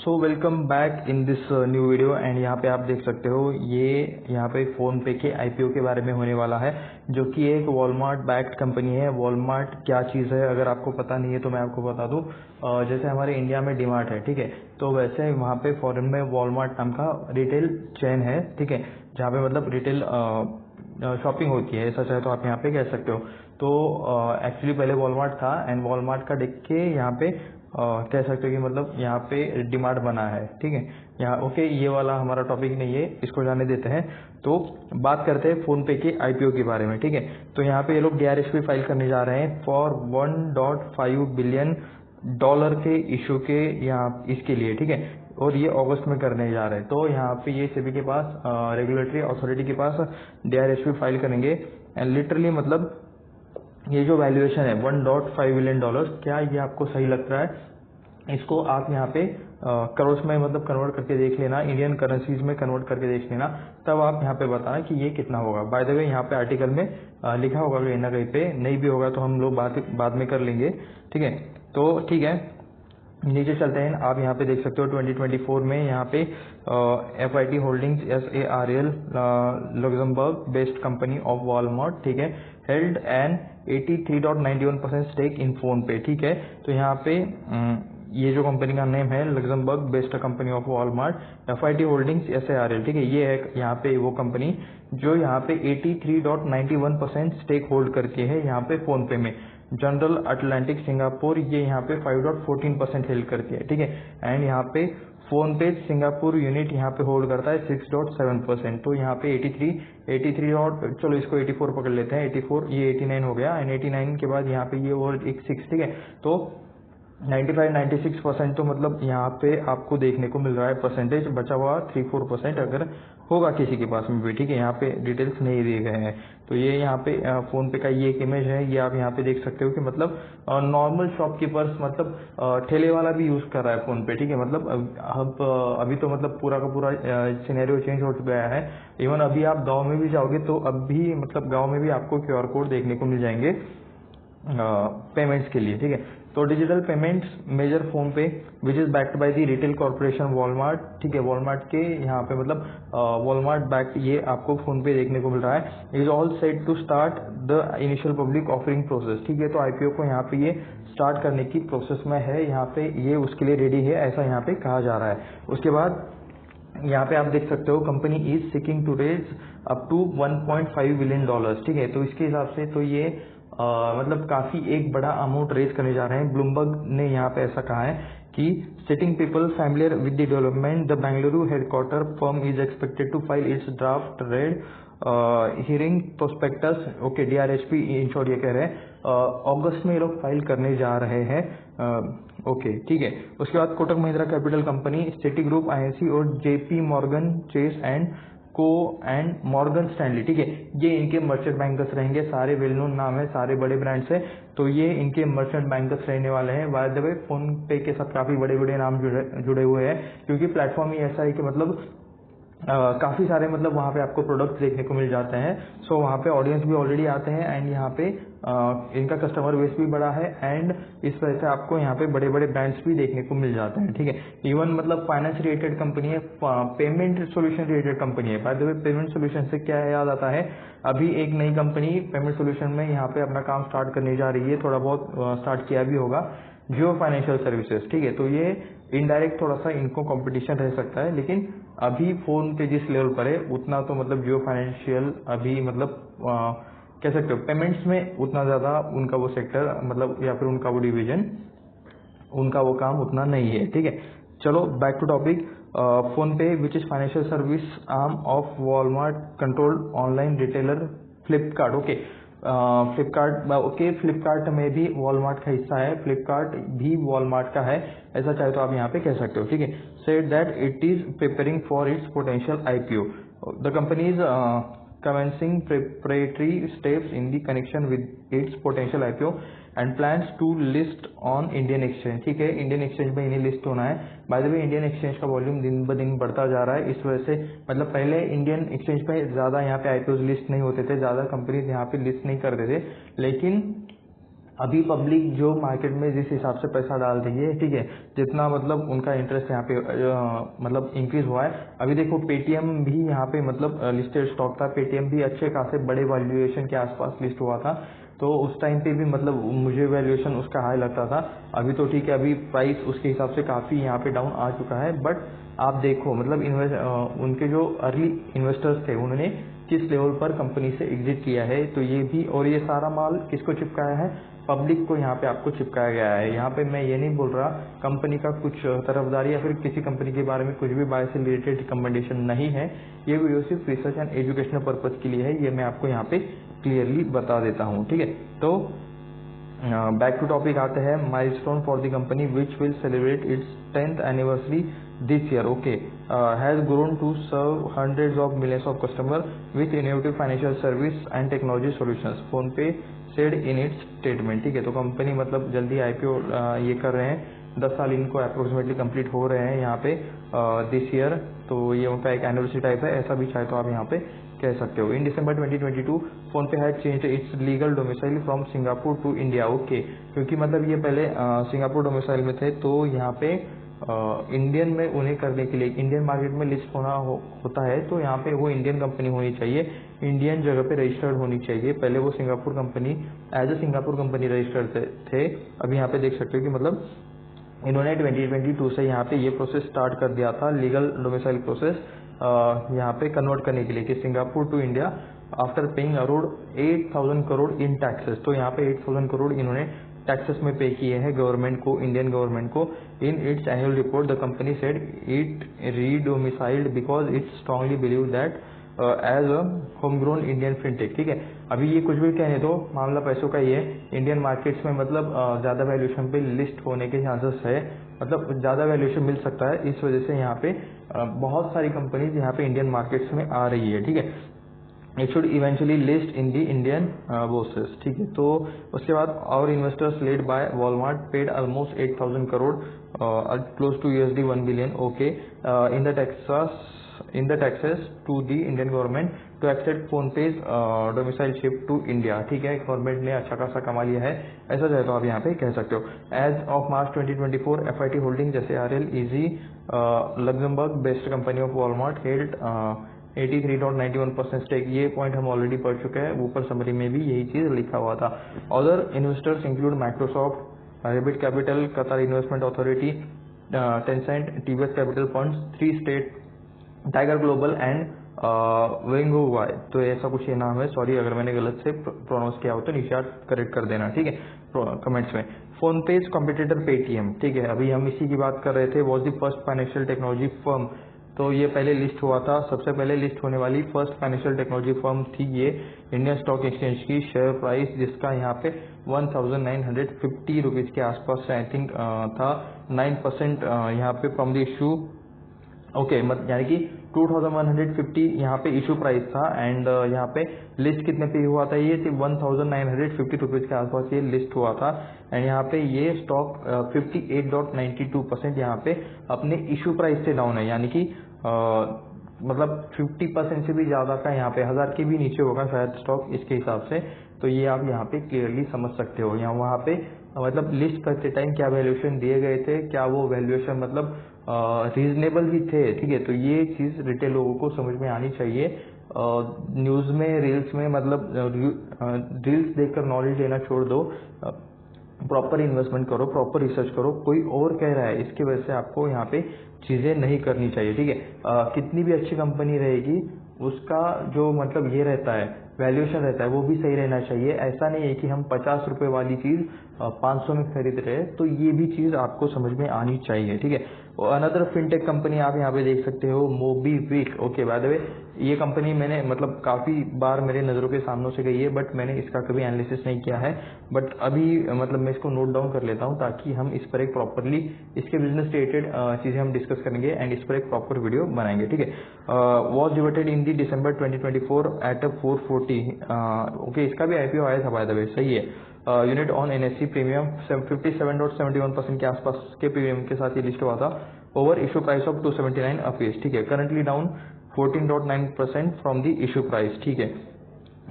So welcome back in this new video and यहाँ पे आप देख सकते हो ये यहाँ पे फ़ोन पे के आईपीओ के बारे में होने वाला है, जो कि एक वॉलमार्ट बैक्ड कंपनी है। वॉलमार्ट क्या चीज़ है, अगर आपको पता नहीं है तो मैं आपको बता दूँ। जैसे हमारे इंडिया में डीमार्ट है, ठीक है, तो वैसे वहाँ पे फॉरेन में वॉलमार्ट नाम का रिटेल चेन है, ठीक है, जहाँ पे मतलब रिटेल शॉपिंग होती है, ऐसा चाहे तो आप यहाँ पे कह सकते हो। तो एक्चुअली पहले वॉलमार्ट था एंड वॉलमार्ट का देख के यहाँ पे कह सकते हो कि मतलब यहाँ पे डिमार्ट बना है, ठीक है। यहाँ ओके, ये वाला हमारा टॉपिक नहीं है, इसको जाने देते हैं। तो बात करते हैं फोन पे के आईपीओ के बारे में, ठीक है। तो यहाँ पे ये लोग डीआरएसपी फाइल करने जा रहे हैं फॉर $1.5 बिलियन के इशू के यहाँ इसके लिए, ठीक है, और ये अगस्त में करने जा रहे हैं। तो यहाँ पे ये सेबी के पास रेगुलेटरी अथॉरिटी के पास डीआरएसपी फाइल करेंगे एंड लिटरली मतलब ये जो वैल्यूएशन है $1.5 बिलियन, क्या ये आपको सही लगता है? इसको आप यहाँ पे करोड़ में मतलब कन्वर्ट करके देख लेना, इंडियन करेंसीज में कन्वर्ट करके देख लेना, तब आप यहाँ पे बताना कि ये कितना होगा। बाय द वे यहाँ पे आर्टिकल में लिखा होगा कहीं ना कहीं पे, नहीं भी होगा तो हम लोग बाद में कर लेंगे, ठीक है। तो ठीक है, नीचे चलते हैं। आप यहाँ पे देख सकते हो 2024 में यहाँ पे FIT holdings SARL Luxembourg based company of Walmart, ठीक है, held an 83.91% stake in PhonePe, ठीक है। तो यहाँ पे ये जो कंपनी का नेम है Luxembourg based company of Walmart FIT holdings SARL, ठीक है, ये है यहाँ पे वो कंपनी जो यहाँ पे 83.91% स्टेक होल्ड करती है यहाँ पे फोन पे में। जनरल अटलांटिक सिंगापुर ये यहाँ पे 5.14% हेल्ड करती है, ठीक है, एंड यहाँ पे फोन पे सिंगापुर यूनिट यहाँ पे होल्ड करता है 6.7%। तो यहाँ पे 83 और चलो इसको 84 पकड़ लेते हैं, 84 ये 89 हो गया एंड 89 के बाद यहाँ पे ये और एक 6, ठीक है। तो 95-96% तो मतलब यहाँ पे आपको देखने को मिल रहा है परसेंटेज, बचा हुआ 3-4% अगर होगा किसी के पास में भी, ठीक है। यहाँ पे डिटेल्स नहीं दिए गए हैं। तो ये यहाँ पे फोन पे का ये एक इमेज है, ये आप यहाँ पे देख सकते हो कि मतलब नॉर्मल शॉपकीपर्स मतलब ठेले वाला भी यूज कर रहा है फोन पे, ठीक है। मतलब अब अभी तो मतलब पूरा का पूरा सिनेरियो चेंज हो गया है। इवन अभी आप गाँव में भी जाओगे तो अब भी मतलब गाँव में भी आपको QR कोड देखने को मिल जाएंगे पेमेंट्स के लिए, ठीक है। तो डिजिटल पेमेंट्स मेजर फोन पे which is backed by the retail corporation Walmart, ठीक है, वॉलमार्ट के यहाँ पे मतलब वॉलमार्ट बैक्ड ये आपको फोन पे देखने को मिल रहा है। Is all set to start the initial public offering process, ठीक है। तो आईपीओ को यहाँ पे ये स्टार्ट करने की प्रोसेस में है, यहाँ पे ये उसके लिए रेडी है, ऐसा यहाँ पे कहा जा रहा है। उसके बाद यहाँ पे आप देख सकते हो company is seeking to raise up to $1.5 billion, ठीक है। तो इसके हिसाब से तो ये मतलब काफी एक बड़ा अमाउंट रेज करने जा रहे हैं। ब्लूमबर्ग ने यहाँ पे ऐसा कहा है कि citing people familiar with the development the Bengaluru headquarter firm is expected to file its draft red herring prospectus, okay, DRHP in short ये कह रहे हैं अगस्त में ये लोग फाइल करने जा रहे हैं, ओके, ठीक है। उसके बाद Kotak Mahindra capital company, city group INC और JP मॉर्गन चेस एंड को एंड मॉर्गन स्टैनली, ठीक है, ये इनके मर्चेंट बैंकर्स रहेंगे। सारे वेल नोन नाम है, सारे बड़े ब्रांड्स है, तो ये इनके मर्चेंट बैंकर्स रहने वाले हैं। बाय द वे फोन पे के साथ काफी बड़े बड़े नाम जुड़े हुए हैं, क्योंकि प्लेटफॉर्म ही ऐसा है कि मतलब काफी सारे मतलब वहाँ पे आपको प्रोडक्ट्स देखने को मिल जाते हैं। सो वहाँ पे ऑडियंस भी ऑलरेडी आते हैं एंड यहाँ पे इनका कस्टमर बेस भी बड़ा है एंड इस वजह से आपको यहाँ पे बड़े बड़े ब्रांड्स भी देखने को मिल जाते हैं, ठीक है। इवन मतलब फाइनेंस रिलेटेड कंपनी है, पेमेंट सोल्यूशन रिलेटेड कंपनी है। By the way payment solution से क्या याद आता है, अभी एक नई कंपनी पेमेंट सोल्यूशन में यहाँ पे अपना काम स्टार्ट करने जा रही है, थोड़ा बहुत स्टार्ट किया भी होगा, जियो फाइनेंशियल सर्विसेज, ठीक है। तो ये इनडायरेक्ट थोड़ा सा इनको कंपटीशन रह सकता है, लेकिन अभी फोन पे जिस लेवल पर है उतना तो मतलब जियो फाइनेंशियल अभी मतलब कह सकते हो पेमेंट्स में उतना ज्यादा उनका वो सेक्टर मतलब या फिर उनका वो डिवीजन, उनका वो काम उतना नहीं है, ठीक है। चलो back to topic. PhonePe which is financial service arm of Walmart controlled online retailer Flipkart, okay, Flipkart, okay, Flipkart में भी वॉलमार्ट का हिस्सा है, फ्लिपकार्ट भी वॉलमार्ट का है, ऐसा चाहे तो आप यहाँ पे कह सकते हो, ठीक है। Said that it is preparing for its potential IPO, the company is commencing preparatory steps in the connection with its potential IPO and plans to list on Indian exchange, ठीक है, इंडियन एक्सचेंज में इन्हें list होना है। By the way Indian exchange का volume दिन ब दिन बढ़ता जा रहा है, इस वजह से मतलब पहले इंडियन एक्सचेंज पे ज्यादा यहाँ पे IPOs लिस्ट नहीं होते थे, ज्यादा कंपनीज यहाँ पे लिस्ट नहीं करते थे, लेकिन अभी पब्लिक जो मार्केट में जिस हिसाब से पैसा डाल रही है, ठीक है, जितना मतलब उनका इंटरेस्ट यहाँ पे मतलब इंक्रीज हुआ है। अभी देखो पेटीएम भी यहाँ पे मतलब लिस्टेड स्टॉक था, पेटीएम भी अच्छे खासे बड़े वैल्यूएशन के आसपास लिस्ट हुआ था, तो उस टाइम पे भी मतलब मुझे वैल्यूएशन उसका हाई लगता था। अभी तो ठीक है, अभी प्राइस उसके हिसाब से काफ़ी यहाँ पे डाउन आ चुका है, बट आप देखो मतलब उनके जो अर्ली इन्वेस्टर्स थे उन्होंने किस लेवल पर कंपनी से एग्जिट किया है, तो ये भी, और ये सारा माल किसको चिपकाया है, पब्लिक को यहाँ पे आपको चिपकाया गया है। यहाँ पे मैं ये नहीं बोल रहा कंपनी का कुछ तरफदारी या फिर किसी कंपनी के बारे में कुछ भी बाय से रिलेटेड रिकमेंडेशन नहीं है, ये वीडियो सिर्फ रिसर्च एंड एजुकेशनल पर्पज के लिए है, ये मैं आपको यहाँ पे क्लियरली बता देता हूँ, ठीक है। तो बैक टू टॉपिक आते हैं, milestone for the company which will celebrate it's 10th anniversary this year, okay, has grown to serve hundreds of millions of customers with innovative financial service and technology solutions, PhonePe said in its statement, ठीक है। तो company मतलब जल्दी IPO ये कर रहे हैं, 10 साल इनको अप्रोक्सीमेटली कंप्लीट हो रहे हैं यहाँ पे दिस ईयर, तो ये उनका एक एनिवर्सरी टाइप है, ऐसा भी चाहे तो आप यहाँ पे कह सकते हो। In December 2022 PhonePe had changed its legal domicile from Singapore to India, okay, क्योंकि मतलब ये पहले सिंगापुर डोमिसाइल में थे, तो यहाँ पे इंडियन में उन्हें करने के लिए इंडियन मार्केट में लिस्ट होना होता है, तो यहाँ पे वो इंडियन कंपनी होनी चाहिए, इंडियन जगह पे रजिस्टर्ड होनी चाहिए। पहले वो Singapore company as a Singapore company registered थे। अभी यहाँ पे देख सकते हो कि मतलब इन्होंने 2022 से यहाँ पे ये प्रोसेस स्टार्ट कर दिया था, लीगल डोमिसाइल प्रोसेस यहाँ पे कन्वर्ट करने के लिए कि Singapore to India after paying around 8,000 crore in taxes. तो यहाँ पे 8,000 करोड़ इन्होंने टैक्सेस में पे किए हैं गवर्नमेंट को, इंडियन गवर्नमेंट को। In its annual report the company said it redomiciled because it strongly believe that as a home grown Indian fintech, ठीक है। अभी ये कुछ भी कहने दो, मामला पैसों का ही है। इंडियन मार्केट्स में मतलब ज़्यादा वैल्यूएशन पे लिस्ट होने के चांसेस है, मतलब ज़्यादा वैल्यूएशन मिल सकता है, इस वजह से यहाँ पे बहुत सारी कंपनीज यहाँ पे इंडियन मार्केट्स में आ रही है, ठीक है। It should eventually list in the Indian bourses, ठीक है। तो उसके बाद और investors led by Walmart paid almost 8,000 crore close to $1 billion, okay, in the taxes to the Indian government to accept PhonePe's domicile shift to India, ठीक है। Government ने अच्छा खासा कमा लिया है, ऐसा चाहे तो आप यहाँ पे कह सकते हो। As of March 2024 FIT holding जैसे RL easy Luxembourg based company of Walmart held 83.91% stake, ये पॉइंट हम ऑलरेडी पढ़ चुके हैं, ऊपर समरी में भी यही चीज लिखा हुआ था। Other investors include Microsoft, Ribbit Capital, Qatar Investment Authority, Tencent, TVS capital funds, 3 state, Tiger Global and वेंगोवाई। तो ऐसा कुछ ये नाम है, सॉरी अगर मैंने गलत से प्रोनाउंस किया हो तो नीचे आप करेक्ट कर देना, ठीक है, कमेंट्स में। फोन पेज कॉम्पिटिटर पेटीएम, ठीक है, अभी हम इसी की बात कर रहे थे। Was the first financial technology firm, तो ये पहले लिस्ट हुआ था, सबसे पहले लिस्ट होने वाली फर्स्ट फाइनेंशियल टेक्नोलॉजी फर्म थी ये इंडियन स्टॉक एक्सचेंज की। शेयर प्राइस जिसका यहाँ पे 1950 रुपीज के आसपास आई थिंक था, 9% यहाँ पे फ्रॉम द इशू, ओके, यानी कि 2150 यहाँ पे इशू प्राइस था, एंड यहाँ पे लिस्ट कितने पे हुआ था, ये 1950 रुपीज के आसपास ये लिस्ट हुआ था, एंड यहाँ पे ये स्टॉक 58.92% यहाँ पे अपने इशू प्राइस से डाउन है, यानी कि मतलब 50% से भी ज्यादा का यहाँ पे 1000 के भी नीचे होगा शायद स्टॉक इसके हिसाब से। तो ये आप यहाँ पे क्लियरली समझ सकते हो। यहाँ वहाँ पे मतलब लिस्ट करते टाइम क्या वैल्यूएशन दिए गए थे, क्या वो वैल्यूएशन मतलब रीजनेबल भी थे, ठीक है। तो ये चीज रिटेल लोगों को समझ में आनी चाहिए। न्यूज में, रील्स में मतलब रील्स देखकर नॉलेज लेना छोड़ दो, प्रॉपर इन्वेस्टमेंट करो, प्रॉपर रिसर्च करो। कोई और कह रहा है इसकी वजह से आपको यहाँ पे चीजें नहीं करनी चाहिए, ठीक है। कितनी भी अच्छी कंपनी रहेगी उसका जो मतलब ये रहता है वैल्यूएशन रहता है वो भी सही रहना चाहिए। ऐसा नहीं है कि हम 50 रुपए वाली चीज 500 में खरीद रहे हैं, तो ये भी चीज आपको समझ में आनी चाहिए, ठीक है। अनदर फिनटेक कंपनी आप यहाँ पे देख सकते हो, MobiKwik, okay. By the way ये कंपनी मैंने मतलब काफी बार मेरे नजरों के सामने से गई है, बट मैंने इसका कभी एनालिसिस नहीं किया है, बट अभी मतलब मैं इसको नोट डाउन कर लेता हूँ ताकि हम इस पर एक प्रॉपरली इसके बिजनेस रिलेटेड चीजें हम डिस्कस करेंगे एंड इस पर एक प्रॉपर वीडियो बनाएंगे, ठीक है। वॉज डिवेटेड in the December 2024 at 440, okay, इसका भी IPO आया था बाय द वे, सही है। यूनिट ऑन NSE प्रीमियम 57.71% के आसपास के प्रीमियम के साथ ये लिस्ट हुआ था। ओवर इशू प्राइस ऑफ 279 अपीस, ठीक है। Currently down 14.9% from the issue price, ठीक है।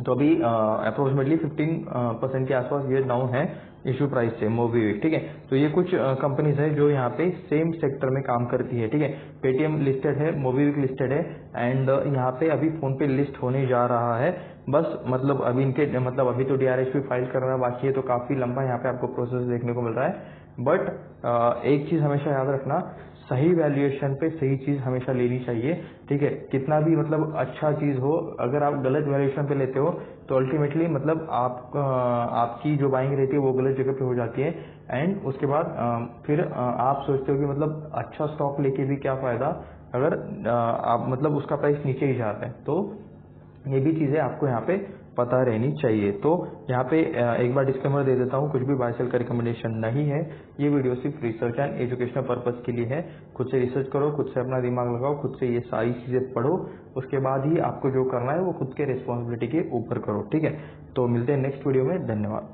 तो अभी अप्रोक्सीमेटली 15% के आसपास ये डाउन है इशू प्राइस से मोबीविक, ठीक है। तो ये कुछ कंपनीज है जो यहाँ पे सेम सेक्टर में काम करती है, ठीक है। पेटीएम लिस्टेड है, मोबीविक लिस्टेड है, एंड यहाँ पे अभी फोन पे लिस्ट होने जा रहा है। बस मतलब अभी इनके मतलब अभी तो DRHP फाइल करना बाकी है, तो काफी लंबा यहाँ पे आपको प्रोसेस देखने को मिल रहा है। बट एक चीज हमेशा याद रखना, सही वैल्यूएशन पे सही चीज हमेशा लेनी चाहिए, ठीक है। कितना भी मतलब अच्छा चीज हो, अगर आप गलत वैल्यूएशन पे लेते हो तो अल्टीमेटली मतलब आपकी जो बाइंग रहती है वो गलत जगह पे हो जाती है। एंड उसके बाद फिर आप सोचते हो कि मतलब अच्छा स्टॉक लेके भी क्या फायदा, अगर आप मतलब उसका प्राइस नीचे ही जाता है। तो ये भी चीजें आपको यहाँ पे पता रहनी चाहिए। तो यहाँ पे एक बार डिस्क्लेमर दे देता हूँ, कुछ भी बाय सेल का रिकमेंडेशन नहीं है। ये वीडियो सिर्फ रिसर्च एंड एजुकेशनल पर्पज के लिए है। खुद से रिसर्च करो, खुद से अपना दिमाग लगाओ, खुद से ये सारी चीजें पढ़ो, उसके बाद ही आपको जो करना है वो खुद के रिस्पॉन्सिबिलिटी के ऊपर करो, ठीक है। तो मिलते हैं नेक्स्ट वीडियो में, धन्यवाद।